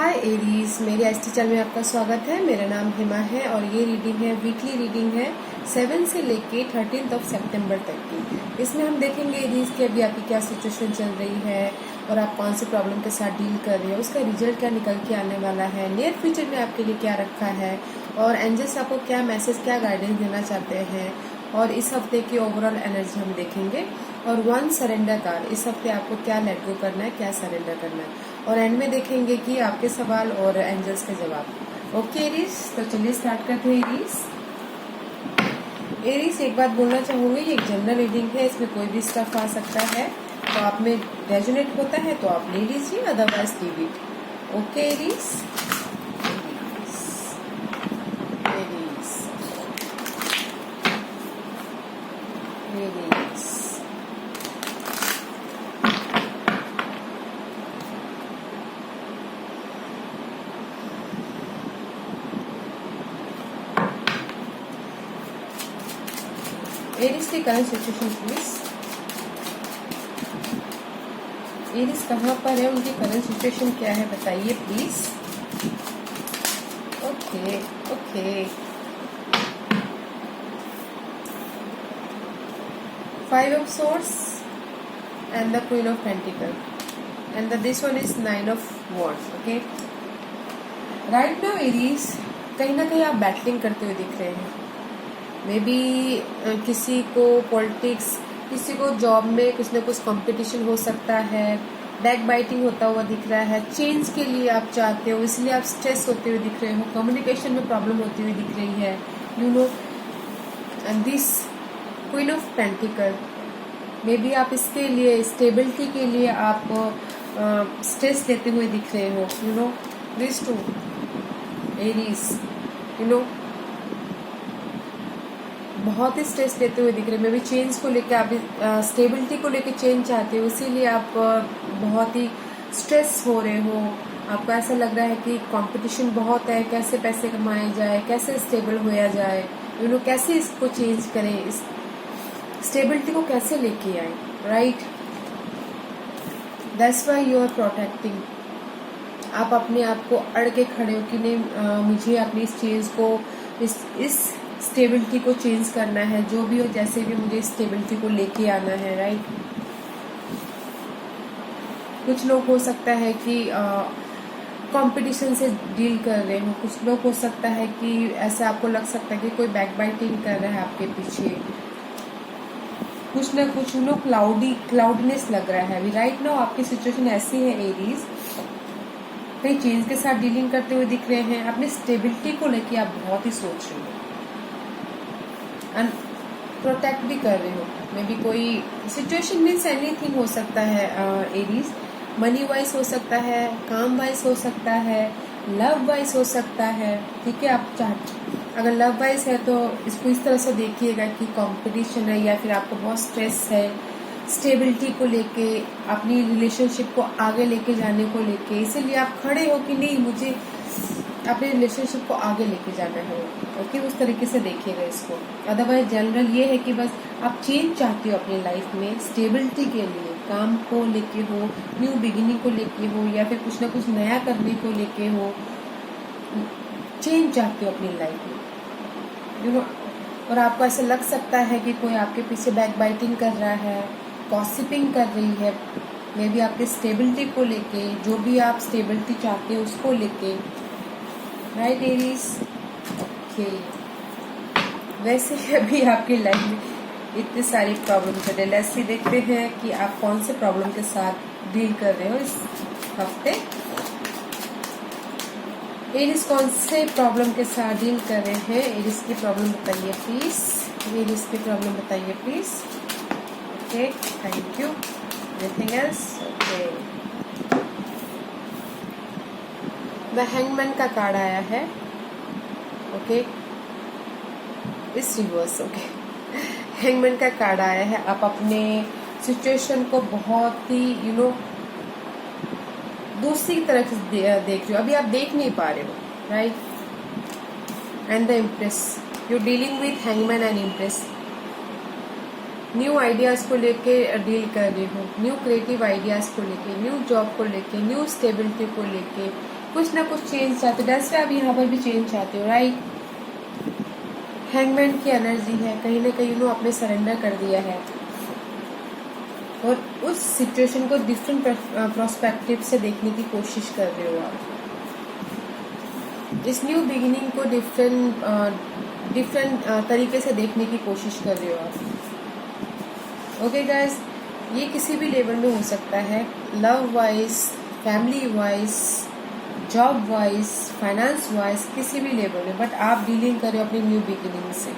हाय Aries, मेरे ST channel में आपका स्वागत है। मेरा नाम हिमा है और ये रीडिंग है, वीकली रीडिंग है 7 से लेके 13 सितंबर तक की। इसमें हम देखेंगे एरीज की अभी आपकी क्या सिचुएशन चल रही है और आप कौन सी प्रॉब्लम के साथ डील कर रहे हो, उसका रिजल्ट क्या निकल के आने वाला है, नियर फ्यूचर में आपके लिए क्या रखा है और एंजल्स आपको क्या मैसेज, क्या गाइडेंस देना चाहते हैं। और इस हफ्ते की ओवरऑल एनर्जी हम देखेंगे और 1 सरेंडर कार्ड, इस हफ्ते आपको क्या लेट गो करना है, क्या सरेंडर करना है, और एंड में देखेंगे कि आपके सवाल और एंजल्स के जवाब। ओके एरीज, तो चलिए स्टार्ट करते हैं एरीज। एरीज, एक बात बोलना चाहूंगी, ये एक जनरल रीडिंग है, इसमें कोई भी स्टफ आ सकता है, तो आप में रेजोनेट होता है तो आप ले लीजिए, otherwise leave it. Okay Aries, Aries की करंट सिचुएशन प्लीज। एरीज कहाँ पर है, उनकी करंट सिचुएशन क्या है बताइए please. Okay okay, 5 of swords and the queen of pentacles and this one is 9 of wands. Okay, right now Aries, कहीं ना कहीं आप बैटलिंग करते हुए दिख रहे हैं। मे बी किसी को पॉलिटिक्स, किसी को जॉब में कुछ ना कुछ कंपटीशन हो सकता है, बैक बाइटिंग होता हुआ दिख रहा है, चेंज के लिए आप चाहते हो, इसलिए आप स्ट्रेस होते हुए दिख रहे हो, कम्युनिकेशन में प्रॉब्लम होती हुई दिख रही है, you know. And this queen of pentacle, may be आप इसके लिए, स्टेबिलिटी के लिए आप स्ट्रेस लेते हुए दिख रहे हो, you know. This to Aries, you know, बहुत ही स्ट्रेस लेते हुए दिख रहे हैं। मे बी चेंज को लेकर आप, स्टेबिलिटी को लेकर चेंज चाहते हो, इसीलिए आप बहुत ही स्ट्रेस हो रहे हो। आपको ऐसा लग रहा है कि कंपटीशन बहुत है, कैसे पैसे कमाए जाए, कैसे स्टेबल होया जाए, यू नो, कैसे इसको चेंज करें, इस स्टेबिलिटी को कैसे लेके आए, right. That's why you are protecting. आप अपने आप को अड़ के खड़े हो कि नहीं, मुझे अपनी इस चेंज को, इस स्टेबिलिटी को चेंज करना है, जो भी हो जैसे भी मुझे स्टेबिलिटी को लेके आना है, राइट। कुछ लोग हो सकता है कि कंपटीशन से डील कर रहे हो, कुछ लोग हो सकता है कि ऐसा आपको लग सकता है कि कोई बैक बाइटिंग कर रहा है आपके पीछे, कुछ ना कुछ नो क्लाउडनेस लग रहा है अभी। राइट नाउ आपकी सिचुएशन ऐसी है एरीज, कहीं चेंज के साथ डीलिंग करते हुए दिख रहे हैं, अपनी स्टेबिलिटी को लेके आप बहुत ही सोच रहे हो एंड प्रोटेक्ट भी कर रहे हो। मे बी कोई सिचुएशन मीन्स एनीथिंग हो सकता है एरीज, मनी वाइज हो सकता है, काम वाइज हो सकता है, लव वाइज हो सकता है, ठीक है। आप चाहते, अगर लव वाइज है तो इसको इस तरह से देखिएगा कि कंपटीशन है या फिर आपको बहुत स्ट्रेस है स्टेबिलिटी को लेके, अपनी रिलेशनशिप को आगे लेके जाने को लेके, इसीलिए आप खड़े हो कि नहीं, मुझे अपने रिलेशनशिप को आगे लेके जाना है। ओके, उस तरीके से देखिएगा इसको। अदरवाइज जनरल ये है कि बस आप चेंज चाहते हो अपनी लाइफ में, स्टेबिलिटी के लिए, काम को लेके हो, न्यू बिगिनिंग को लेके हो, या फिर कुछ ना कुछ नया करने को लेके हो, चेंज चाहते हो अपनी लाइफ में, यू नो। और आपको ऐसा लग सकता है कि कोई आपके पीछे बैक बाइटिंग कर रहा है, गॉसिपिंग कर रही है, मे बी आपकी स्टेबिलिटी को लेके, जो भी आप स्टेबिलिटी चाहते हो उसको लेके, राइट एरीज। ओके, वैसे अभी आपकी लाइफ में इतनी सारी प्रॉब्लम चल रही है, लेट्स सी देखते हैं कि आप कौन से प्रॉब्लम के साथ डील कर रहे हो इस हफ्ते। एरीज कौन से प्रॉब्लम के साथ डील कर रहे हैं, एरीज की प्रॉब्लम बताइए प्लीज, एरीज की प्रॉब्लम बताइए please. Okay, thank you. Anything else? Okay, the hangman का कार्ड आया है। Okay, is reverse. Okay, hangman का कार्ड आया है। आप अपने सिचुएशन को बहुत ही, यू नो, दूसरी तरह से देख रहे हो, अभी आप देख नहीं पा रहे हो, right. And the impress, you dealing with hangman and impress. New ideas को लेके डील कर रही हूँ, न्यू क्रिएटिव आइडियाज को लेके, न्यू जॉब को लेके, न्यू स्टेबिलिटी को लेके, कुछ ना कुछ चेंज चाहते हो, जैसे आप यहाँ पर भी चेंज चाहते हो, राइट। हैंगमैन की एनर्जी है, कहीं ना कहीं उन्होंने आपने सरेंडर कर दिया है और उस सिचुएशन को डिफरेंट प्रोस्पेक्टिव से देखने की कोशिश कर रहे हो आप। इस न्यू बिगिनिंग को डिफरेंट तरीके से देखने की कोशिश कर रहे हो आप। ओके गाइस, ये किसी भी लेवल में हो सकता है, love wise, family wise, job wise, finance wise, किसी भी लेवल में, बट आप डीलिंग कर रहे हो अपनी न्यू बिगिनिंग से।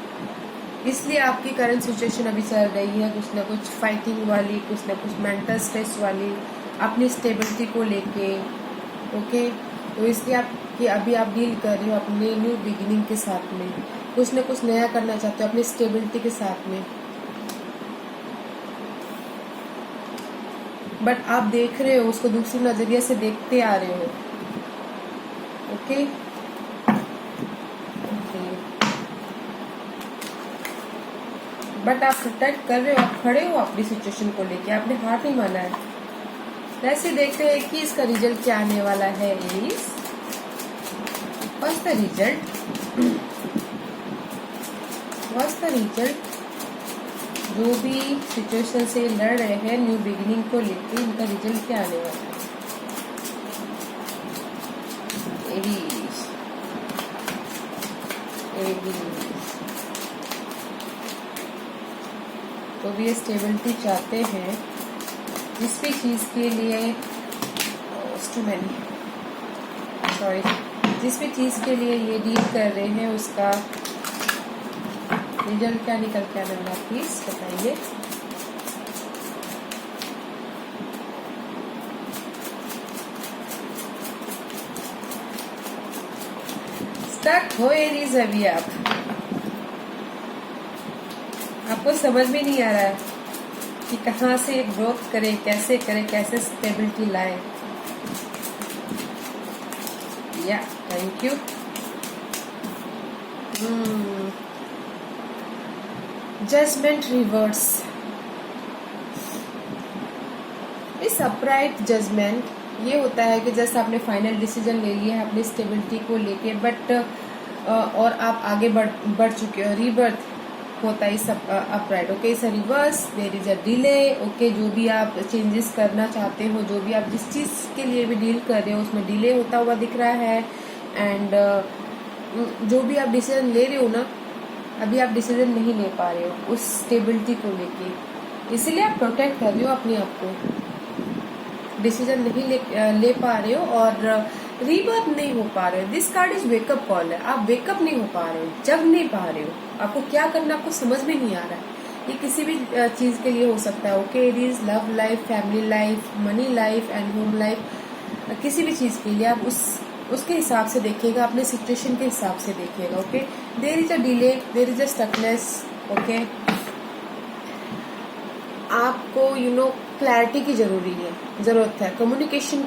इसलिए आपकी करंट सिचुएशन अभी चल रही है कुछ ना कुछ फाइटिंग वाली, कुछ ना कुछ मेंटल स्ट्रेस वाली, अपनी स्टेबिलिटी को लेके। ओके, तो इसलिए आपकी अभी आप डील कर रहे हो अपने न्यू बिगिनिंग के साथ में, कुछ ना कुछ नया करना चाहते हो अपनी स्टेबिलिटी के साथ में, बट आप देख रहे हो उसको दूसरी नजरिए से देखते आ रहे हो। ओके, बट आप प्रोटेक्ट कर रहे हो, आप खड़े हो अपनी सिचुएशन को लेके, आपने हार नहीं माना है। वैसे देखते हैं कि इसका रिजल्ट क्या आने वाला है। Aries, what's the result, what's the result. जो भी सिचुएशन से लड़ रहे हैं न्यू बिगिनिंग को लेके, इनका रिजल्ट क्या आने वाला है। एरीज, एरीज, तो भी ये स्टेबिलिटी चाहते हैं जिस भी चीज़ के लिए, सॉरी, जिस भी चीज़ के लिए ये डील कर रहे हैं उसका रिजल्ट क्या निकल के आने वाला, प्लीज बताइए। स्टक हो एरीज अभी आपको समझ में नहीं आ रहा है कि कहाँ से ग्रोथ करें, कैसे स्टेबिलिटी लाए। या थैंक यू। जजमेंट रिवर्स, इस अपराइट जजमेंट ये होता है कि जैसे आपने फाइनल डिसीजन ले लिया है अपनी स्टेबिलिटी को लेके, बट और आप आगे बढ़ चुके हो, रीबर्थ होता है is upright. Okay, is reverse, there is a delay. Okay, जो भी आप चेंजेस करना चाहते हो, जो भी आप जिस चीज के लिए भी डील कर रहे हो उसमें डिले होता हुआ दिख रहा है। एंड जो भी आप डिसीजन ले रहे हो ना, अभी आप डिसीजन नहीं ले पा रहे हो उस स्टेबिलिटी को लेके, इसीलिए आप प्रोटेक्ट कर रहे हो अपने आप को, डिसीजन नहीं ले पा रहे हो और रीबर्थ नहीं हो पा रहे हो। This card is wake up call है, आप वेकअप नहीं हो पा रहे हो, जग नहीं पा रहे हो, आपको क्या करना आपको समझ में नहीं आ रहा है। ये किसी भी चीज के लिए हो सकता है। Okay, it is love life, family life, money life and home life, किसी भी चीज के लिए आप उसके हिसाब से देखिएगा, अपने सिचुएशन के हिसाब से देखिएगा। Okay, there is a delay, there is a stuckness. Okay, आपको क्लैरिटी की जरूरत है, कम्युनिकेशन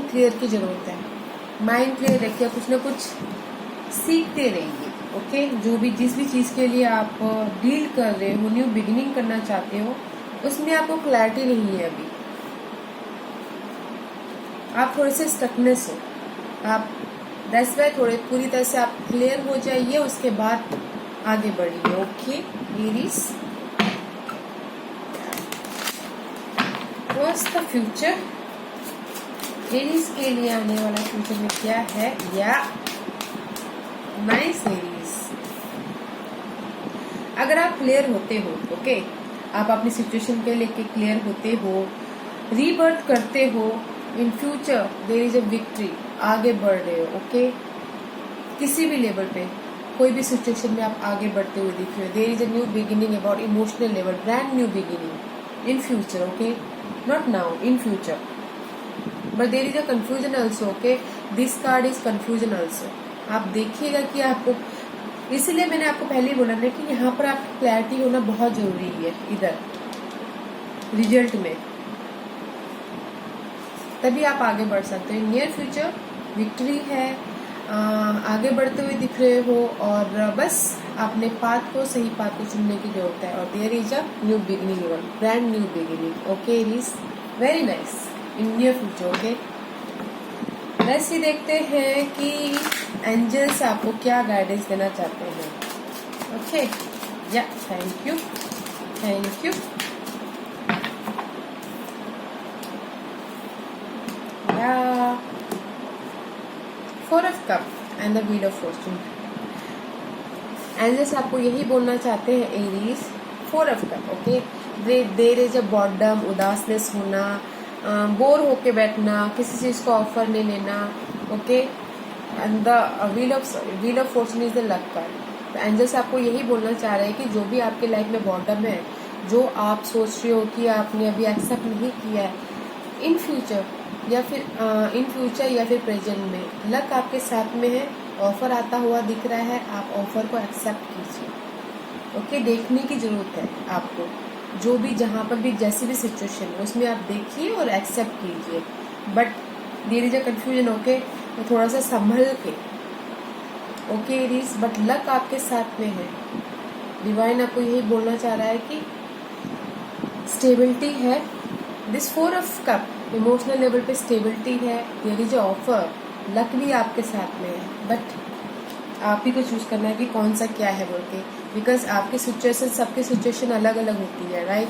क्लियर की जरूरत है। माइंड क्लियर रखिए, कुछ ना कुछ सीखते रहिए। ओके, जो भी जिस भी चीज के लिए आप डील कर रहे हो, न्यू बिगिनिंग करना चाहते हो, उसमें आपको क्लैरिटी नहीं है अभी, आप थोड़े से स्टकनेस हो आप, दैट्स वाई थोड़े पूरी तरह से आप क्लियर हो जाइए, उसके बाद आगे बढ़िए। Okay Aries, what's the future, Aries के लिए आने वाला फ्यूचर में क्या है। या नाइस एरीज, अगर आप क्लियर होते हो, ओके, आप अपनी सिचुएशन के लेके क्लियर होते हो, रीबर्थ करते हो, in future there is a victory, आगे बढ़ रहे हो। ओके, किसी भी लेवल पे, कोई भी सिचुएशन में आप आगे बढ़ते हुए दिख रहे हो। There is a new beginning about emotional level, brand new beginning in future. Okay, not now, in future, but there is a confusion also. Okay, this card is confusion also. आप देखिएगा कि आपको, इसीलिए मैंने आपको पहले ही बोला ना कि यहाँ पर आपकी क्लैरिटी होना बहुत जरूरी है, इधर रिजल्ट में, तभी आप आगे बढ़ सकते हो। नियर फ्यूचर विक्ट्री है, आगे बढ़ते हुए दिख रहे हो, और बस अपने पाथ को, सही पाथ को चुनने की जरूरत है। और there is a new beginning, brand new beginning. Okay, it is very nice in near future. Okay, वैसे देखते हैं कि एंजल्स आपको क्या गाइडेंस देना चाहते हैं। ओके, या थैंक यू, थैंक यू। या 4 of cup and the wheel of fortune. Angels आपको यही बोलना चाहते हैं Aries, 4 of cup. Okay, there is a boredom, उदासनेस होना, बोर होके बैठना, किसी चीज को ऑफर नहीं लेना। Okay, and the wheel of Fortune is the luck card. तो एंजल्स आपको यही बोलना चाह रहे हैं कि जो भी आपके लाइफ में बॉर्डम है, जो आप सोच रहे हो कि आपने अभी एक्सेप्ट नहीं किया है, इन फ्यूचर या फिर प्रेजेंट में लक आपके साथ में है। ऑफर आता हुआ दिख रहा है, आप ऑफर को एक्सेप्ट कीजिए। ओके, देखने की जरूरत है आपको, जो भी जहाँ पर भी जैसी भी सिचुएशन है उसमें आप देखिए और एक्सेप्ट कीजिए। But there is a confusion. Okay, तो थोड़ा सा संभल के। ओके एरीज, बट लक आपके साथ में है। डिवाइन आपको यही बोलना चाह रहा है कि स्टेबिलिटी है। This 4 of cup, emotional level पे स्टेबिलिटी है। There is a offer, luck भी आपके साथ में है। बट आप ही को चूज करना है कि कौन सा क्या है बोल के, बिकॉज आपकी सिचुएशन, सबकी सिचुएशन अलग अलग होती है, राइट।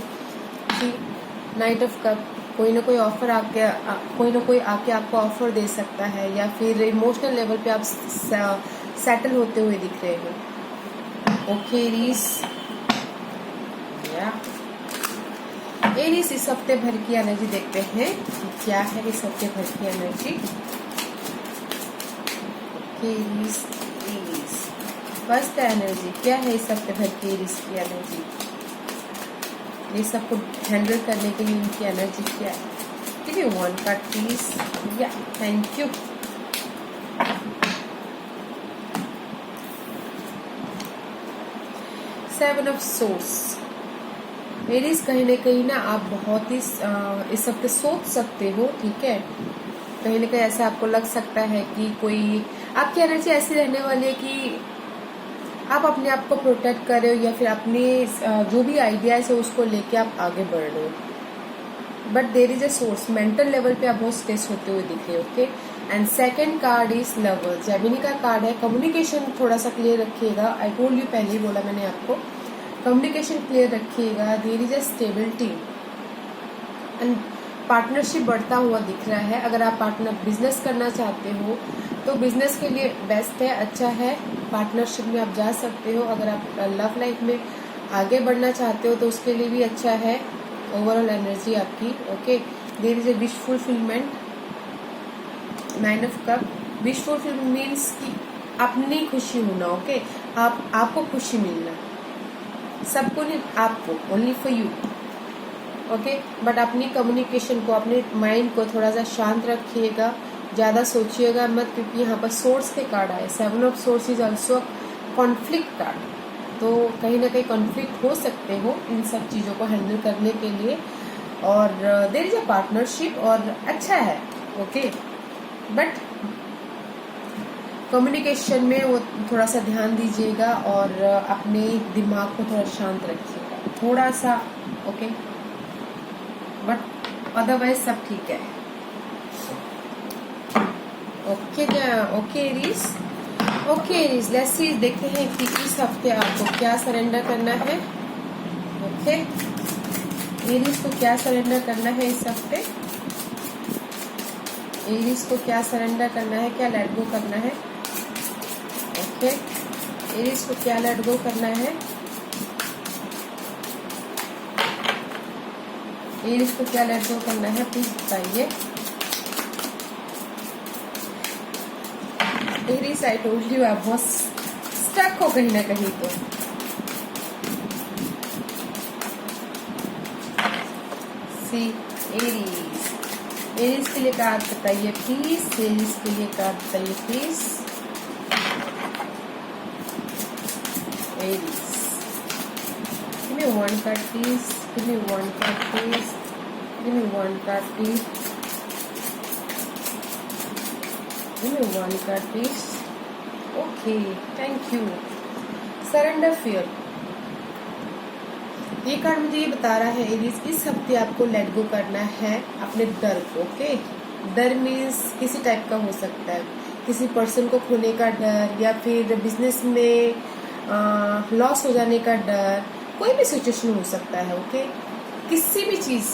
कि नाइट ऑफ कप, कोई ना कोई ऑफर आके, कोई ना कोई आके आपको ऑफर दे सकता है, या फिर इमोशनल लेवल पे आप सेटल होते हुए दिख रहे हो। ओके एरीज, या एरीज इस हफ्ते भर की एनर्जी देखते हैं कि क्या है इस हफ्ते भर की energy. Okay Aries, first energy क्या है इस हफ्ते भर की एरीज की एनर्जी, ये सबको हैंडल करने के लिए इनकी एनर्जी क्या है। Give me one card please. या thank you. Seven of source. Aries कहीं ना आप बहुत ही इस हफ्ते सोच सकते हो, ठीक है। कहीं ना कहीं ऐसा आपको लग सकता है कि कोई आपकी एनर्जी ऐसी रहने वाली है कि आप अपने आप को प्रोटेक्ट कर रहे हो, या फिर अपने जो भी आइडियाज है उसको लेके आप आगे बढ़ रहे हो। But there is a source, mental level पे आप बहुत स्ट्रेस होते हुए दिख रहे हो। Okay, and second card is lover, Gemini का कार्ड है। कम्युनिकेशन थोड़ा सा क्लियर रखिएगा। आई टोल्ड यू, पहले ही बोला मैंने आपको, कम्युनिकेशन क्लियर रखिएगा। देर is a stability and partnership बढ़ता हुआ दिख रहा है। अगर आप पार्टनर बिजनेस करना चाहते हो तो बिजनेस के लिए बेस्ट है, अच्छा है। पार्टनरशिप में आप जा सकते हो। अगर आप लव लाइफ में आगे बढ़ना चाहते हो तो उसके लिए भी अच्छा है ओवरऑल एनर्जी आपकी। Okay, there is a wish fulfilment, 9 of cup. Wish fulfilment means कि अपनी खुशी होना। ओके, आपको खुशी मिलना, सबको नहीं, आपको, only for you. Okay, but अपनी कम्युनिकेशन को, अपने माइंड को थोड़ा सा शांत रखिएगा, ज्यादा सोचिएगा मत, क्योंकि यहाँ पर सोर्स के कार्ड आए। 7 of source is also conflict card, तो कहीं ना कहीं कॉन्फ्लिक्ट हो सकते हो इन सब चीजों को हैंडल करने के लिए। और देयर इज अ पार्टनरशिप और अच्छा है। ओके, बट कम्युनिकेशन में वो थोड़ा सा ध्यान दीजिएगा और अपने दिमाग को थोड़ा शांत रखिएगा, थोड़ा सा। ओके, बट अदरवाइज सब ठीक है। Okay Aries, okay Aries, let's see, देखते हैं कि इस हफ्ते आपको क्या सरेंडर करना है। ओके एरीज को क्या सरेंडर करना है इस हफ्ते, एरीज को क्या सरेंडर करना है, क्या लेट गो करना है। ओके, एरीज को क्या लेट गो करना है, एरीज को क्या लेट गो करना है, प्लीज बताइए। एरीज, आई टोल्ड यू आप बहुत स्टक हो कहीं ना कहीं। तो सी एरीज, एरीज के लिए कार्ड बताइए प्लीज, एरीज के लिए कार्ड बताइए please. Aries, give me one card please, give me one card please, give me one card please, give me one card please. Okay, thank you. Surrender fear, ये card मुझे ये बता रहा है Aries, इस हफ्ते आपको लेट गो करना है अपने डर को। ओके, डर मीन्स किसी टाइप का हो सकता है, किसी पर्सन को खोने का डर, या फिर बिजनेस में लॉस हो जाने का डर, कोई भी सिचुएशन हो सकता है। ओके, किसी भी चीज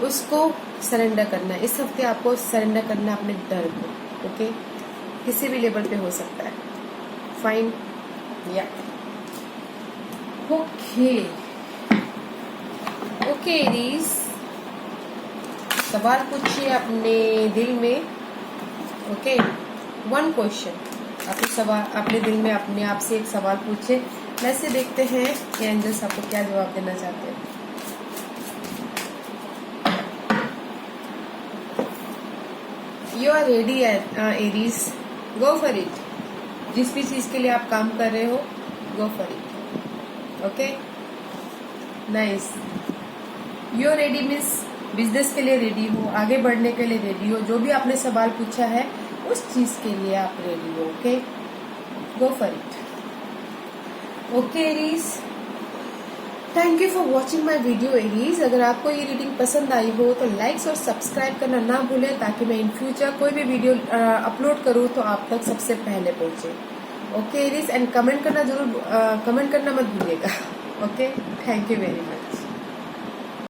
उसको सरेंडर करना है। इस हफ्ते आपको सरेंडर करना है अपने डर को। ओके, किसी भी लेवल पे हो सकता है। फाइन, या ओके ओके एरीज, सवाल पूछिए अपने दिल में। ओके, वन क्वेश्चन, अपने दिल में अपने आप से एक सवाल पूछे। वैसे देखते हैं कि एंजल्स आपको क्या जवाब देना चाहते हैं। You are ready Aries, go for it. जिस भी चीज के लिए आप काम कर रहे हो, go for it. Okay, nice. You are ready means business के लिए रेडी हो, आगे बढ़ने के लिए रेडी हो, जो भी आपने सवाल पूछा है उस चीज के लिए आप रेडी हो। Okay, go for it. Okay Aries, thank you for watching my video Aries. अगर आपको ये रीडिंग पसंद आई हो तो लाइक्स और सब्सक्राइब करना ना भूलें, ताकि मैं इन फ्यूचर कोई भी वीडियो अपलोड करूँ तो आप तक सबसे पहले पहुंचे। ओके एरीज, एंड कमेंट करना जरूर, कमेंट करना मत भूलिएगा। Okay, thank you very much.